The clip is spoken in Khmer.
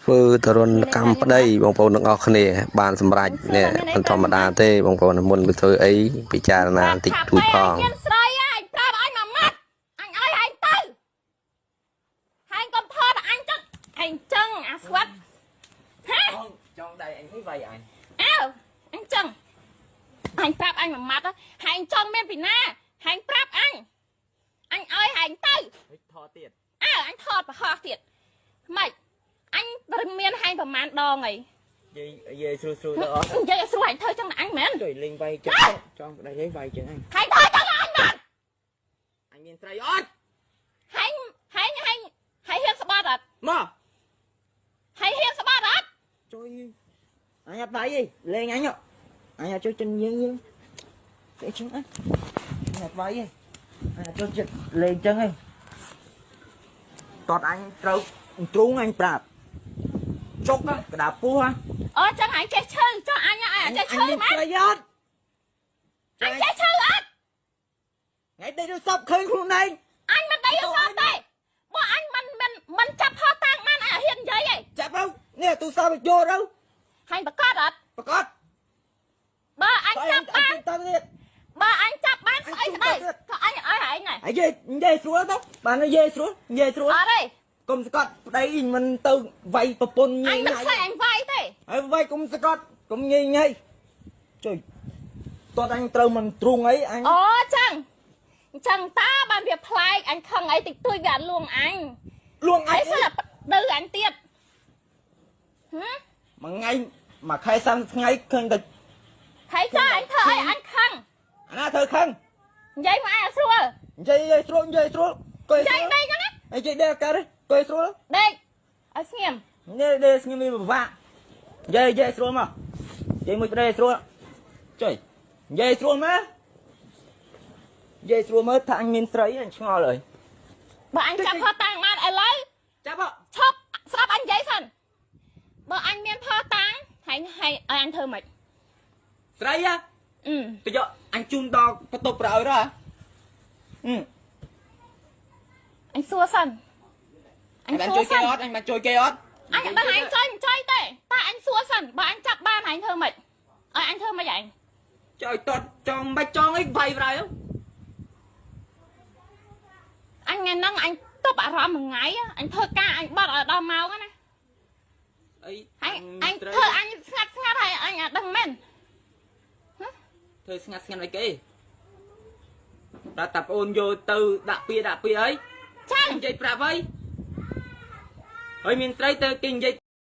ធ្វើទៅរនកម្មប្តីបងប្អូនទាំងអស់គ្នាបានសម្រេចនេះមិនធម្មតាទេបងប្អូនមុនទៅធ្វើអីពិចារណាបន្តិចទួចផងមានស្រីអញប្រាប់អញមួយម៉ាត់អញឲ្យហែងទៅហែងកុំថតអញចឹងអញចឹងអាស្វិតហ៎ចង់ដៃអញនេះវាយអញអើអញចឹងអញប្រាប់អញមួយម៉ាត់ហែងចង់មានពីណាហែងប្រាប់អញឲ្យហែងទៅថតទៀតអញថតប្រហោះទៀតម៉េចអញរឹងមានហែងប្រហែលដងអីយាយស្រួលស្រួលទៅអស់និយាយឲ្យស្រួលហែងធ្វើចឹងអញមែនជួយលេងវាយចឹងចង់ដៃវាយចឹងអញហែងធ្វើចឹងអញបាត់អញមានស្រីអត់ហែងហ៊ានស្បាត់អត់មកហ៊ានស្បាត់អត់ជួយអញអត់វាយទេលេងអញអត់ជួយចិនយើងទេចឹងអញអត់វាយទេអញជួយចិត្តលេងចឹងឯងតតអញត្រូវទ្រូងអញប្រាប់ចុកកដាពោះអូចឹងអញចេះឈឺចុះអញចេះឈឺមែនប្រយ័ត្នអញចេះឈឺអត់ថ្ងៃដេកទៅសពឃើញខ្លួនឯងអញមិនដេកទៅសពទេបើអញមិនចាប់ផោះតាំងបានអញហ៊ាននិយាយទេចាប់ទៅនេះទូរស័ព្ទយកទៅហាញប្រកាសអត់ប្រកាសបើអញចាប់បានបើអញចាប់បានស្អីក្តីក៏អញឲ្យហែងហើយនិយាយស្រួលទៅបាននិយាយស្រួលអត់ទេកុំស្កត់ប្តីមិនទៅវាយប្រពន្ធញ៉ៃអញមិនខ្លាចអញវាយទេហើយវាយកុំស្កត់កុំញ៉ៃជួយតោះអញត្រូវមិនទ្រូងអីអញអូចឹងតាបានវាប្លែកអញខឹងអីតិចតួចវាអត់លួងអញស្លាប់ដៅអញទៀតមួយថ្ងៃមួយខែ30ថ្ងៃឃើញតែខែចាអញធ្វើអីអញខឹងអាណាធ្វើខឹងនិយាយមកអញស្រួលនិយាយស្រួលកុយនិយាយដេកណានិយាយដេកកើតកុយស្រួលដេកឲ្យស្ងៀមដេកស្ងៀមវាពិបាកនិយាយស្រួលមកនិយាយមួយប្រេស្រួលជួយនិយាយស្រួលមើលថាអញមានស្រីអញឆ្ងល់ហើយបើអញចាប់ផោះតាំងបានឥឡូវចាប់ឈប់ស្ដាប់អញនិយាយសិនបើអញមានផោះតាំងហើយឲ្យអញធ្វើម៉េចស្រីទៅយកអញជូនដល់បន្ទប់ប្រឲ្យរហអញសួរសិនអញបានជួយគេអត់អញបានជួយគេអត់អញបើអញជួយមិនជួយទេតែអញសួរសិនបើអញចាប់បានអញធ្វើម៉េចឲ្យអញធ្វើម៉េចអញជួយតតចង់មិនចង់អីវាយប្រៃអញថ្ងៃហ្នឹងអញទប់អារម្មណ៍មួយថ្ងៃអញធ្វើការអញបត់ឲ្យដល់ម៉ោងណាអីអញធ្វើអញស្ងាត់ហើយអញអត់ដឹងមែនធ្វើស្ងាត់អីគេតាប្អូនយកទៅដាក់ពាក្យអីចានិយាយប្រាប់ហើយមានស្រីទៅគេនិយាយ